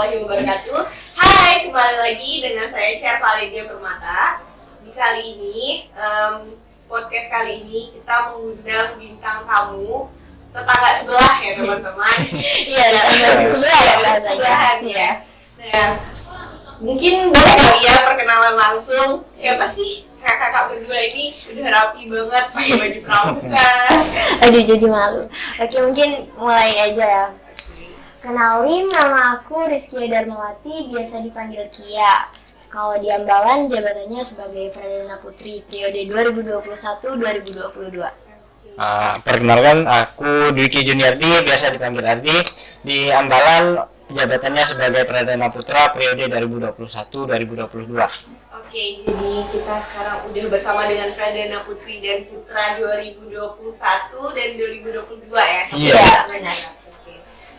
warahmatullahi wabarakatuh. Hai, kembali lagi dengan saya Sherpa Lydia Permata. Di kali ini, podcast kali ini kita mengundang bintang tamu tetangga sebelah ya teman-teman. Iya, tetangga sebelah ya bahasanya. Iya. Nah, mungkin boleh kali ya perkenalan langsung. Siapa sih kakak-kakak berdua ini? Udah rapi banget pakai baju pramuka. Aduh, jadi malu. Oke, mungkin mulai aja ya. Kenalin, nama aku Rizky Darmawati, biasa dipanggil Kia. Kalau di Ambalan, jabatannya sebagai Perdana Putri periode 2021-2022. Perkenalkan, aku Dwiki Juniardi, biasa dipanggil Ardi. Di Ambalan, jabatannya sebagai Perdana Putra periode 2021-2022. Oke, jadi kita sekarang udah bersama dengan Perdana Putri dan Putra 2021 dan 2022 ya? Iya. Benar.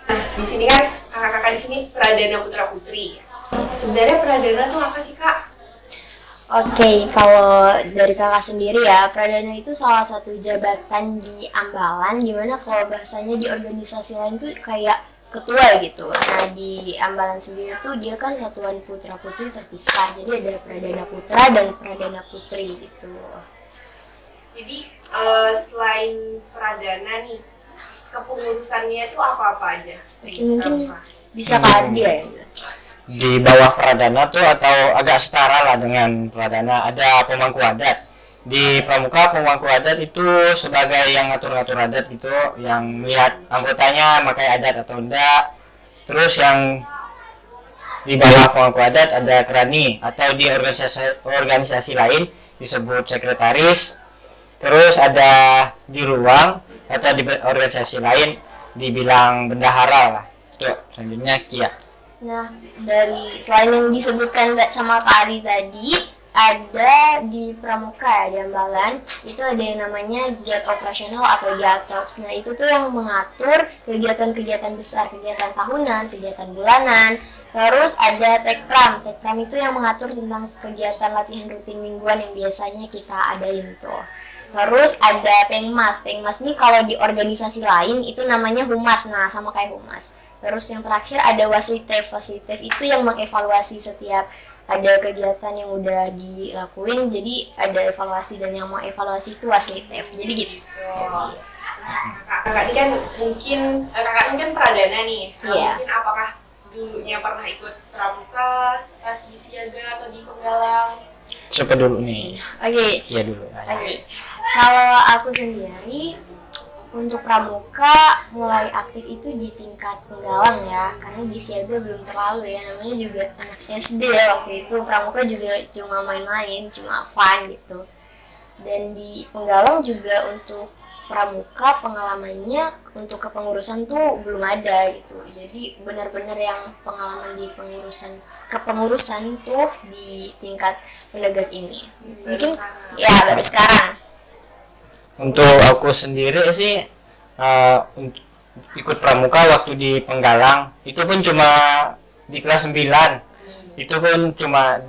Nah, di sini kan kakak-kakak di sini Pradana Putra Putri. Sebenarnya Pradana tuh apa sih, Kak? Oke, kalau dari kakak sendiri ya, Pradana itu salah satu jabatan di Ambalan, gimana kalau bahasanya di organisasi lain tuh kayak ketua gitu. Nah, di Ambalan sendiri tuh dia kan satuan putra putri terpisah, jadi ada Pradana Putra dan Pradana Putri gitu. Jadi selain Pradana nih, kepengurusannya tuh apa-apa aja? Oke, mungkin bisa Kak Ardi ya. Di bawah Pradana tuh atau agak setara lah dengan Pradana, ada pemangku adat. Di Pramuka, pemangku adat itu sebagai yang ngatur-ngatur adat gitu, yang melihat anggotanya pakai adat atau enggak. Terus yang di bawah pemangku adat ada kerani, atau di organisasi lain disebut sekretaris. Terus ada di ruang atau di organisasi lain dibilang bendahara lah. Itu selanjutnya Kia. Nah, dari selain yang disebutkan sama Kak Ari tadi, ada di Pramuka ya, di Ambalan, itu ada yang namanya Giat Operasional atau Giatops. Nah, itu tuh yang mengatur kegiatan-kegiatan besar, kegiatan tahunan, kegiatan bulanan. Terus ada Tekpram. Tekpram itu yang mengatur tentang kegiatan latihan rutin mingguan yang biasanya kita adain tuh. Terus ada Pengmas. Pengmas ini kalau di organisasi lain itu namanya Humas. Nah, sama kayak Humas. Terus yang terakhir ada Waslitef. Waslitef itu yang mengevaluasi setiap ada kegiatan yang udah dilakuin. Jadi ada evaluasi dan yang mau evaluasi itu Waslitef. Jadi gitu. Kakak ini kan mungkin Pradana nih. Iya. Mungkin apakah dulunya pernah ikut pramuka, pas di siaga atau di penggalang? Siapa dulu nih? Oke. Kia dulu. Oke. Kalau aku sendiri untuk pramuka mulai aktif itu di tingkat penggalang ya, karena di siaga belum terlalu ya, namanya juga anak SD ya waktu itu. Pramuka juga cuma main-main, cuma fun gitu. Dan di penggalang juga untuk pramuka pengalamannya untuk kepengurusan tuh belum ada gitu. Jadi benar-benar yang pengalaman di kepengurusan tuh di tingkat penegak ini. Mungkin ya baru sekarang. Untuk aku sendiri sih ikut pramuka waktu di Penggalang itu pun cuma di kelas 9. Itu pun cuma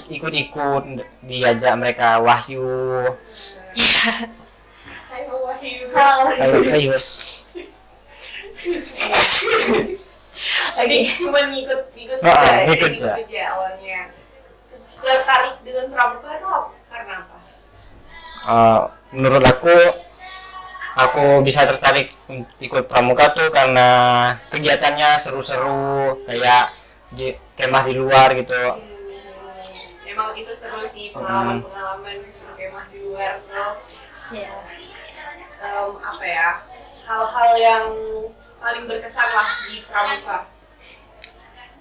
ikut-ikut, diajak mereka Wahyu. Hai Wahyu. Ayo. Jadi cuma ngikut aja awalnya. Tertarik dengan pramuka itu karena apa? Menurut aku bisa tertarik ikut pramuka tuh karena kegiatannya seru-seru, kayak di kemah di luar gitu. Emang itu seru sih, pengalaman kemah di luar tuh. Ya. Apa ya, hal-hal yang paling berkesan lah di pramuka.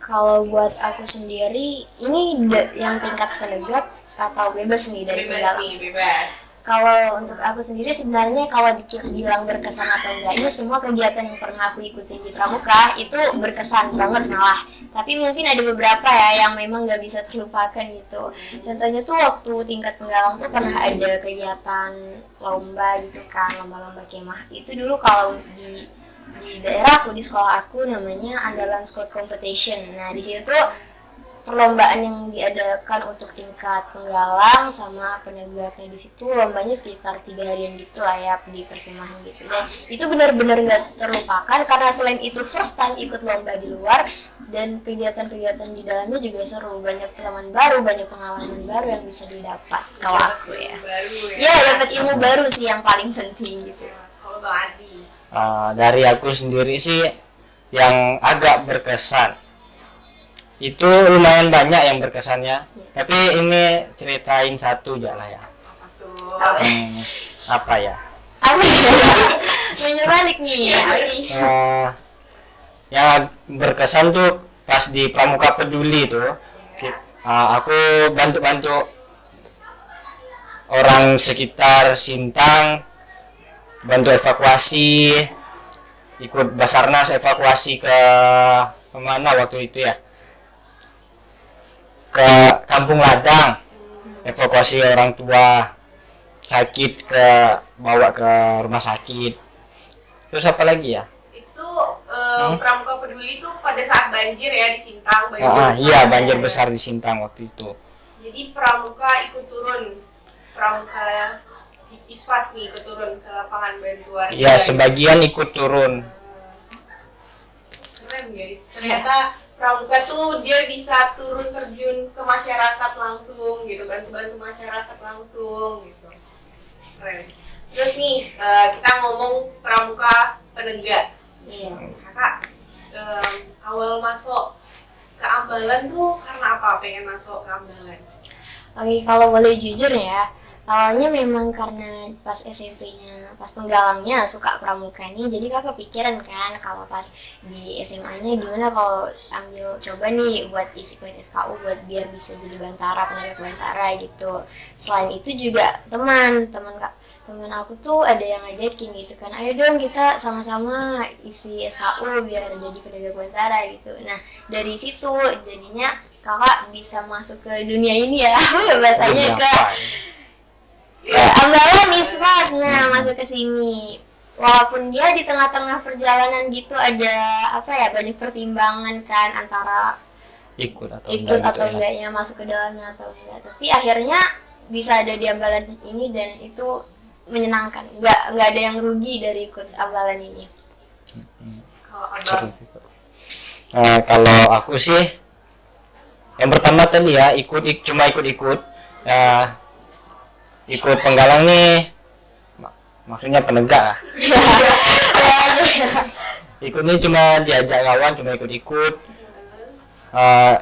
Kalau buat aku sendiri, ini yang tingkat penegak atau bebas nih dari penggalang? Bebas. Kalau untuk aku sendiri sebenarnya kalau dibilang berkesan atau enggak, ini semua kegiatan yang pernah aku ikutin di pramuka itu berkesan banget malah. Tapi mungkin ada beberapa ya yang memang nggak bisa terlupakan gitu. Contohnya tuh waktu tingkat penggalang tuh pernah ada kegiatan lomba gitu kan, lomba-lomba kemah. Itu dulu kalau di daerah aku, di sekolah aku namanya Andalan Scout Competition. Nah di situ tuh perlombaan yang diadakan untuk tingkat penggalang sama penegaknya di situ lombanya sekitar 3 harian gitu lah ya di perkemahan gitu. Dan itu benar-benar nggak terlupakan karena selain itu first time ikut lomba di luar, Dan kegiatan-kegiatan di dalamnya juga seru, banyak teman baru, banyak pengalaman baru yang bisa didapat kalau aku ya. Baru ya. Ya, dapat ilmu baru sih yang paling penting gitu. Kalau Bang Adi. Dari aku sendiri sih yang agak berkesan itu lumayan banyak yang berkesannya, tapi ini ceritain satu aja lah ya. Apa tuh? Apa ya? Apa ya? Menyebalik nih lagi. Yang berkesan tuh pas di Pramuka Peduli tuh, aku bantu-bantu orang sekitar Sintang, bantu evakuasi, ikut Basarnas evakuasi ke kemana waktu itu ya, ke Kampung Ladang, evakuasi orang tua sakit bawa ke rumah sakit. Terus apa lagi ya? Itu Pramuka Peduli itu pada saat banjir ya di Sintang. Banjir Iya, banjir besar di Sintang waktu itu. Jadi Pramuka ikut turun, Pramuka ISPAS nih ikut turun ke lapangan bantuan. Iya, sebagian ikut turun. Keren guys, ternyata Pramuka tuh dia bisa turun terjun ke masyarakat langsung gitu, bantu-bantu masyarakat langsung gitu. Keren. Terus nih kita ngomong Pramuka Penegak. Iya. Kakak awal masuk ke Ambalan tuh karena apa pengen masuk ke Ambalan? Oke, kalau boleh jujur ya, awalnya memang karena pas SMP-nya, pas penggalangnya suka pramuka nih, jadi kakak kepikiran kan kalau pas di SMA-nya gimana kalau ambil coba nih buat isi koin SKU buat biar bisa jadi bantara, penegak bantara gitu. Selain itu juga teman aku tuh ada yang ngajakin gitu kan, ayo dong kita sama-sama isi SKU biar jadi penegak bantara gitu. Nah dari situ jadinya kakak bisa masuk ke dunia ini ya, bahasanya ke Ambalan ISPAS. Nah masuk ke sini, walaupun dia di tengah-tengah perjalanan gitu ada apa ya, banyak pertimbangan kan antara Ikut atau enggaknya, masuk ke dalamnya atau enggak, tapi akhirnya bisa ada di Ambalan ini dan itu menyenangkan, nggak ada yang rugi dari ikut Ambalan ini. Kalau Kalau aku sih yang pertama tadi ya cuma ikut penggalang nih, maksudnya penegak lah. Ikut ini cuma diajak kawan, cuma ikut-ikut.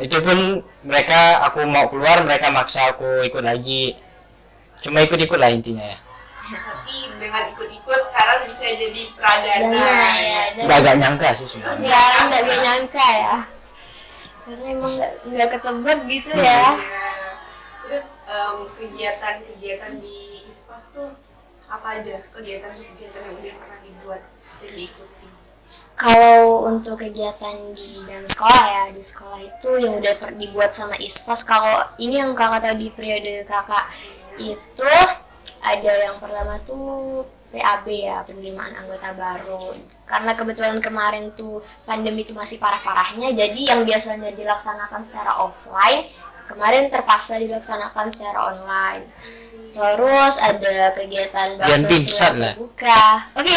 Itu pun aku mau keluar, mereka maksa aku ikut lagi. Cuma ikut-ikut lah intinya ya. tapi dengan ikut-ikut sekarang bisa jadi pradana. Ya, Nggak nyangka sih sebenarnya. ya nggak nyangka ya, karena emang nggak ketebak gitu ya. Terus kegiatan-kegiatan di ISPAS tuh apa aja? Kegiatan-kegiatan yang udah pernah dibuat dan diikuti? Kalau untuk kegiatan di dalam sekolah ya, di sekolah itu yang udah dibuat sama ISPAS, kalau ini yang kakak tahu di periode kakak itu ada yang pertama tuh PAB ya, penerimaan anggota baru. Karena kebetulan kemarin tuh pandemi itu masih parah-parahnya, jadi yang biasanya dilaksanakan secara offline kemarin terpaksa dilaksanakan secara online. Terus ada kegiatan bakso surat terbuka. Oke,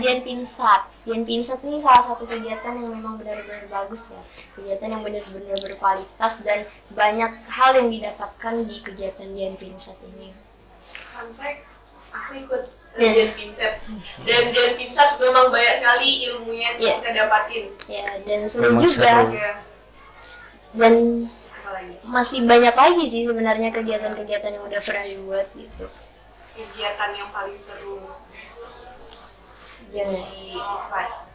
Dian Pinsat. Dian Pinsat ini salah satu kegiatan yang memang benar-benar bagus ya. Kegiatan yang benar-benar berkualitas dan banyak hal yang didapatkan di kegiatan Dian Pinsat ini. Sampai aku ikut Dian Pinsat, dan Dian Pinsat memang banyak kali ilmunya yang kita dapatin. Ya, dan seru juga. Dan masih banyak lagi sih sebenarnya kegiatan-kegiatan yang udah pernah dibuat gitu. Kegiatan yang paling seru di ISPAS.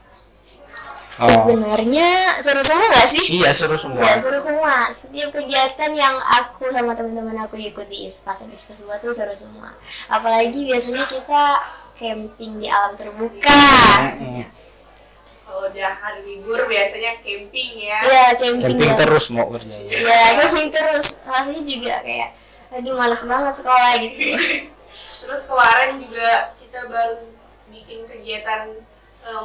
Sebenarnya seru semua nggak sih? Iya, seru semua. Ya, seru semua. Setiap kegiatan yang aku sama teman-teman aku ikut di ISPAS buat tuh seru semua. Apalagi biasanya kita camping di alam terbuka. Kalau udah hari libur biasanya camping ya. Iya, camping terus mau kerja ya. Iya, camping terus. Rasanya juga kayak aduh males banget sekolah gitu. Terus kemarin juga kita baru bikin kegiatan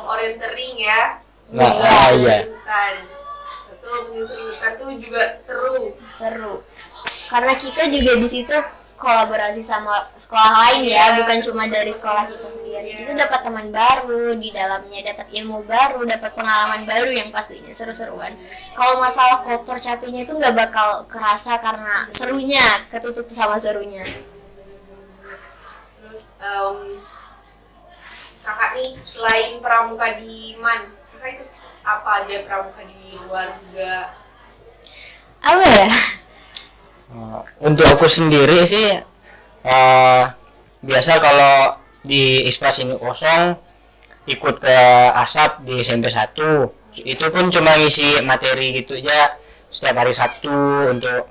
orientering ya. Iya. Itu menyusuri hutan tuh juga seru. Karena kita juga di situ kolaborasi sama sekolah lain ya, Iya. bukan cuma dari sekolah kita sendiri. Kita dapat teman baru di dalamnya, dapat ilmu baru, dapat pengalaman baru yang pastinya seru-seruan. Kalau masalah kotor capeknya itu nggak bakal kerasa karena serunya, ketutup sama serunya. Terus kakak nih selain pramuka di MAN, kakak ikut apa aja pramuka di luar juga? Apa ya? Untuk aku sendiri sih biasa kalau di ISPAS ini kosong ikut ke ASAP di SMP 1. Itu pun cuma ngisi materi gitu aja setiap hari Sabtu untuk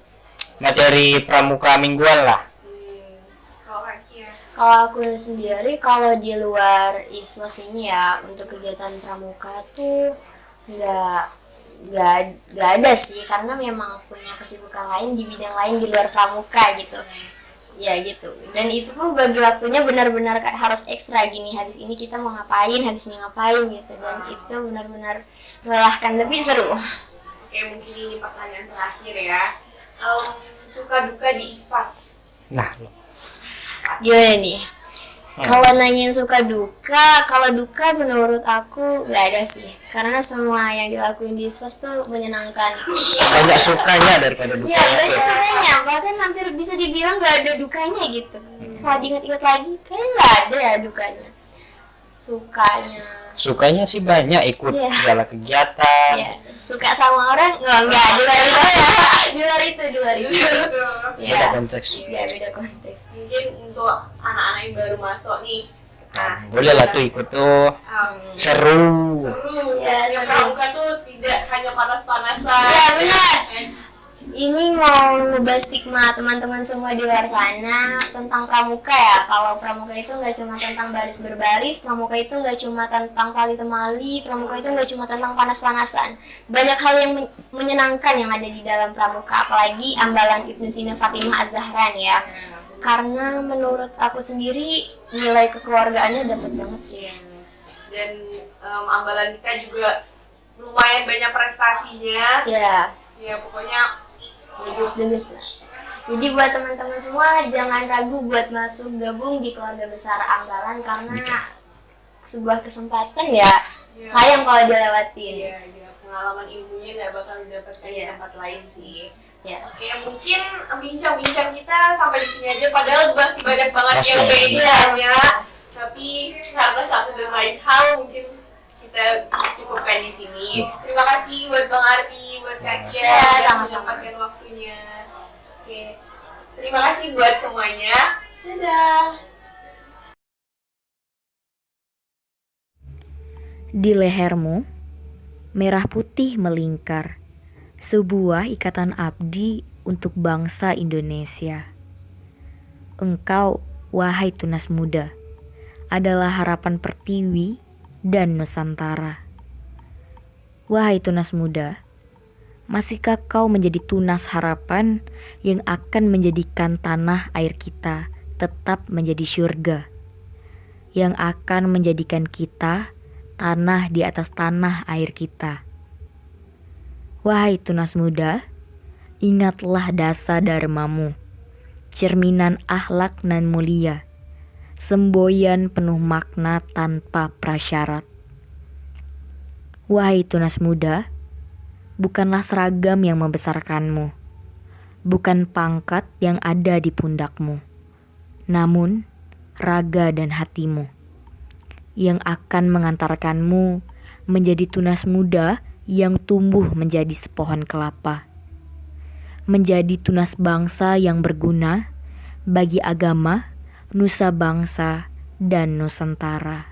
materi pramuka mingguan lah. Kalau kaki ya? Kalau aku sendiri, kalau di luar ISPAS ini ya, untuk kegiatan pramuka tuh nggak nggak ada sih, karena memang punya kesibukan lain di bidang lain di luar pramuka gitu. Ya gitu. Dan itu pun bagi waktunya benar-benar harus ekstra gini. Habis ini kita mau ngapain, habis ini ngapain gitu. Dan itu benar-benar melelahkan tapi seru. Oke, mungkin ini pertanyaan terakhir ya. Suka duka di ISPAS? Nah, Gimana nih? Kalau nanyain suka duka, kalau duka menurut aku nggak ada sih. Karena semua yang dilakuin di ISPAS tuh menyenangkan. banyak sukanya daripada Ya, dukanya. banyak sukanya. Bahkan hampir bisa dibilang nggak ada dukanya gitu. Kalau diingat-ingat lagi, kayaknya nggak ada ya dukanya. Sukanya sih banyak, ikut Iya. segala kegiatan. Ya, suka sama orang nggak di luar itu ya. Di luar itu. Beda Ya, konteks. ya beda konteks. Mungkin untuk anak-anak yang baru masuk nih. Nah, Boleh lah tuh ikut tuh, seru. seru. Ya, Yang seru. pramuka tuh tidak hanya panas-panasan. Ya, benar. Ini mau ngubah stigma teman-teman semua di luar sana tentang pramuka ya. Kalau pramuka itu nggak cuma tentang baris berbaris, pramuka itu nggak cuma tentang tali temali, pramuka itu nggak cuma tentang panas-panasan. Banyak hal yang menyenangkan yang ada di dalam pramuka, apalagi ambalan Ibnu Sina Fatimah Az-Zahran ya. Karena menurut aku sendiri nilai kekeluargaannya dapat banget sih. Dan ambalan kita juga lumayan banyak prestasinya. Ya. Ya pokoknya Bagus lah. Jadi buat teman-teman semua jangan ragu buat masuk gabung di keluarga besar Ambalan karena sebuah kesempatan ya. Sayang kalau dilewatin. iya, pengalaman ilmunya nggak bakal didapatkan di Iya. tempat lain sih. Ya. Oke, mungkin bincang-bincang kita sampai di sini aja. Padahal masih banyak banget yang Masih. pengen Iya. ditanya. Tapi karena satu dan lain hal mungkin kita cukupkan di sini. Terima kasih buat Bang Arfi, buat Kak Kia Ya, yang sama-sama. menyempatkan waktunya. Oke, terima kasih buat semuanya. Dadah. Di lehermu, merah putih melingkar, sebuah ikatan abdi untuk bangsa Indonesia. Engkau, wahai tunas muda, adalah harapan Pertiwi dan Nusantara. Wahai tunas muda, masihkah kau menjadi tunas harapan yang akan menjadikan tanah air kita tetap menjadi surga, yang akan menjadikan kita tanah di atas tanah air kita? Wahai tunas muda, ingatlah dasa dharmamu, cerminan akhlak nan mulia, semboyan penuh makna tanpa prasyarat. Wahai tunas muda, bukanlah seragam yang membesarkanmu, bukan pangkat yang ada di pundakmu, namun raga dan hatimu yang akan mengantarkanmu menjadi tunas muda yang tumbuh menjadi sepohon kelapa, menjadi tunas bangsa yang berguna bagi agama, nusa bangsa, dan Nusantara.